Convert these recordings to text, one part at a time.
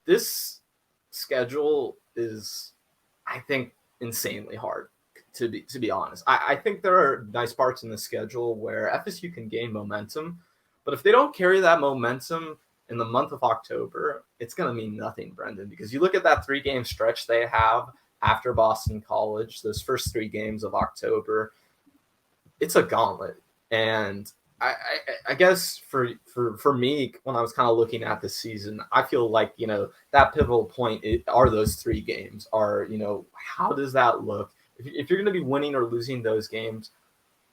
this schedule is, I think, insanely hard to be honest. I think there are nice parts in the schedule where FSU can gain momentum, but if they don't carry that momentum in the month of October, it's going to mean nothing, Brendan, because you look at that 3-game stretch they have after Boston College, those first 3 games of October, it's a gauntlet. And I guess for me, when I was kind of looking at the season, I feel like, that pivotal point are those 3 games. How does that look? If you're going to be winning or losing those games,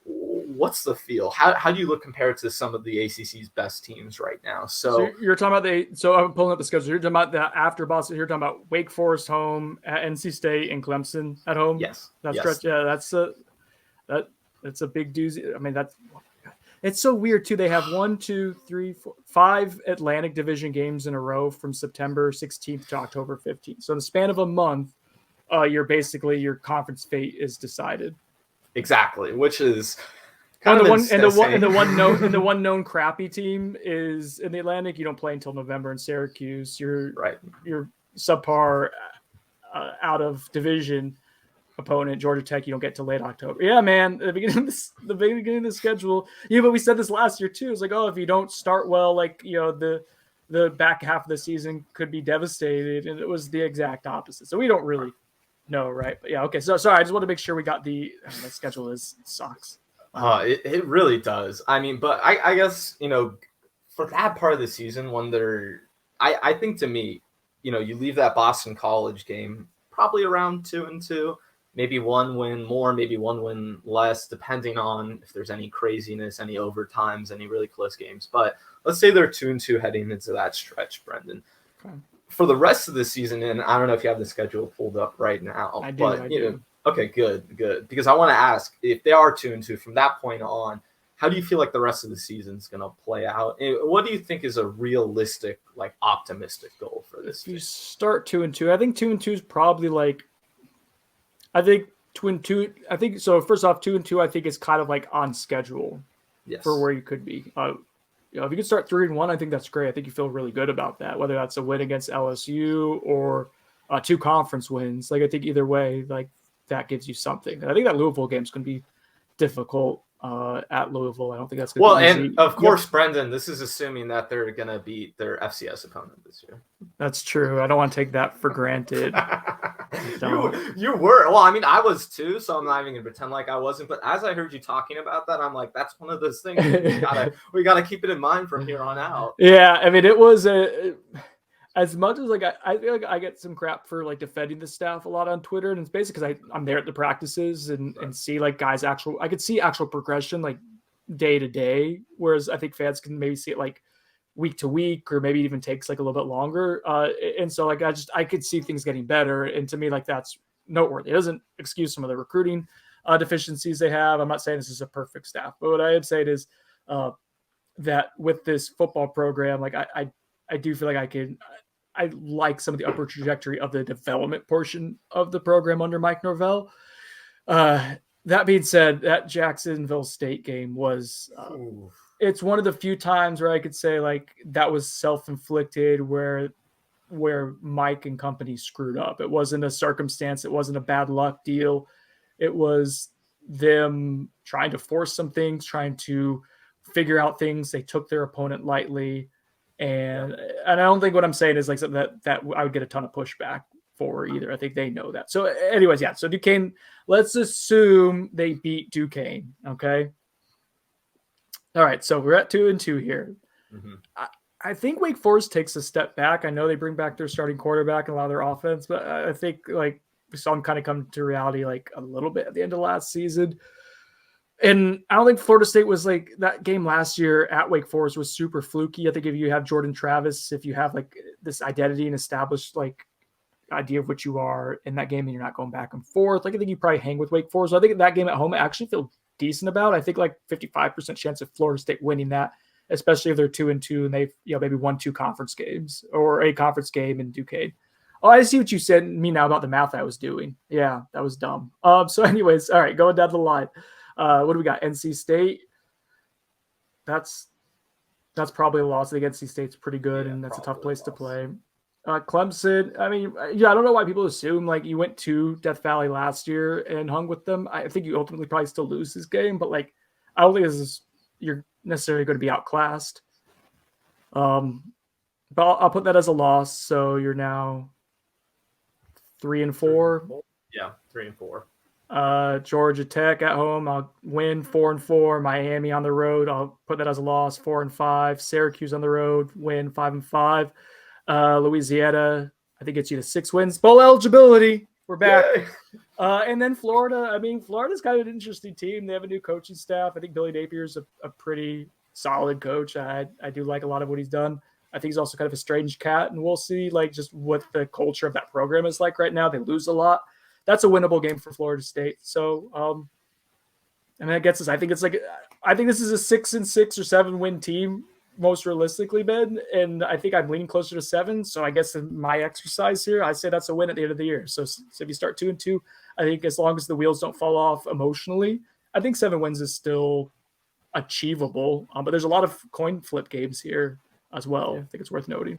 what's the feel? How do you look compared to some of the ACC's best teams right now? So you're talking about so I'm pulling up the schedule. You're talking about the after Boston. You're talking about Wake Forest home, at NC State, and Clemson at home. Yes, that's yes. Stretch. Yeah, that's a big doozy. I mean, it's so weird too. They have 1, 2, 3, 4, 5 Atlantic Division games in a row from September 16th to October 15th. So in the span of a month, your conference fate is decided. Exactly, which is kind of the one known crappy team is in the Atlantic. You don't play until November in Syracuse. You're subpar out of division opponent, Georgia Tech, you don't get to late October. Yeah, man, the beginning of the schedule. Yeah, but we said this last year too. It's like, if you don't start well, the back half of the season could be devastated, and it was the exact opposite. So we don't really know, right? But yeah, okay. So sorry, I just want to make sure we got the schedule sucks. It really does. I mean, but I guess for that part of the season when I think to me, you leave that Boston College game probably around 2-2. Maybe 1 win more, maybe 1 win less, depending on if there's any craziness, any overtimes, any really close games. But let's say they're 2-2 heading into that stretch, Brendan. Okay. For the rest of the season, and I don't know if you have the schedule pulled up right now. I do. Okay, good. Because I want to ask, if they are 2-2 from that point on, how do you feel like the rest of the season is going to play out? And what do you think is a realistic, optimistic goal for this? If you start 2-2, I think 2-2 is probably I think 2-2. I think so. First off, 2-2, I think is kind of on schedule for where you could be. If you could start 3-1, I think that's great. I think you feel really good about that. Whether that's a win against LSU or 2 conference wins, I think either way, that gives you something. I think that Louisville game is going to be difficult at Louisville. I don't think that's going to be easy. And of course, Brendan, this is assuming that they're going to beat their FCS opponent this year. That's true. I don't want to take that for granted. You were. Well, I mean, I was too, so I'm not even going to pretend like I wasn't. But as I heard you talking about that, I'm like, that's one of those things we gotta keep it in mind from here on out. Yeah, I mean, it was as much as I feel like I get some crap for defending the staff a lot on Twitter, and it's basically because I'm there at the practices and see guys I could see actual progression day to day, whereas I think fans can maybe see it week to week, or maybe it even takes a little bit longer. And so I could see things getting better, and to me that's noteworthy. It doesn't excuse some of the recruiting deficiencies they have. I'm not saying this is a perfect staff, but what I am saying is that with this football program, I do feel like I like some of the upward trajectory of the development portion of the program under Mike Norvell. That being said, that Jacksonville State game was it's one of the few times where I could say that was self-inflicted, where Mike and company screwed up. It wasn't a circumstance. It wasn't a bad luck deal. It was them trying to force some things, trying to figure out things. They took their opponent lightly. And I don't think what I'm saying is something that I would get a ton of pushback for either. I think they know that. So anyways, yeah. So Duquesne, let's assume they beat Duquesne. Okay. All right. So we're at 2-2 here. Mm-hmm. I think Wake Forest takes a step back. I know they bring back their starting quarterback and a lot of their offense, but I think we saw them kind of come to reality a little bit at the end of last season. And I don't think Florida State was that game last year at Wake Forest was super fluky. I think if you have Jordan Travis, if you have this identity and established idea of what you are in that game, and you're not going back and forth, I think you probably hang with Wake Forest. So I think that game at home I actually feel decent about. I think 55% chance of Florida State winning that, especially if they're 2-2 and they've maybe won 2 conference games or a conference game in Duquesne. Oh, I see what you said me now about the math I was doing. Yeah, that was dumb. So anyways, all right, going down the line. What do we got? NC State. That's probably a loss. I think NC State's pretty good, and that's a tough place to play. Clemson, I mean, yeah, I don't know why people assume like you went to Death Valley last year and hung with them. I think you ultimately probably still lose this game, but like I don't think you're necessarily going to be outclassed. But I'll put that as a loss. So you're now 3-4. Yeah, 3-4. Georgia Tech at home, I'll win 4-4. Miami on the road, I'll put that as a loss, 4-5. Syracuse on the road, win 5-5. Louisiana, I think gets you to 6 wins. Bowl eligibility, we're back. And then Florida, I mean, Florida's kind of an interesting team. They have a new coaching staff. I think Billy Napier's a pretty solid coach. I do like a lot of what he's done. I think he's also kind of a strange cat, and we'll see like just what the culture of that program is like right now. They lose a lot. That's a winnable game for Florida State. So, I mean, that gets us. I think this is a 6-6 or 7 win team, most realistically, Ben. And I think I'm leaning closer to 7. So I guess in my exercise here, I say that's a win at the end of the year. So if you start 2-2, I think as long as the wheels don't fall off emotionally, I think 7 wins is still achievable. But there's a lot of coin flip games here as well. I think it's worth noting.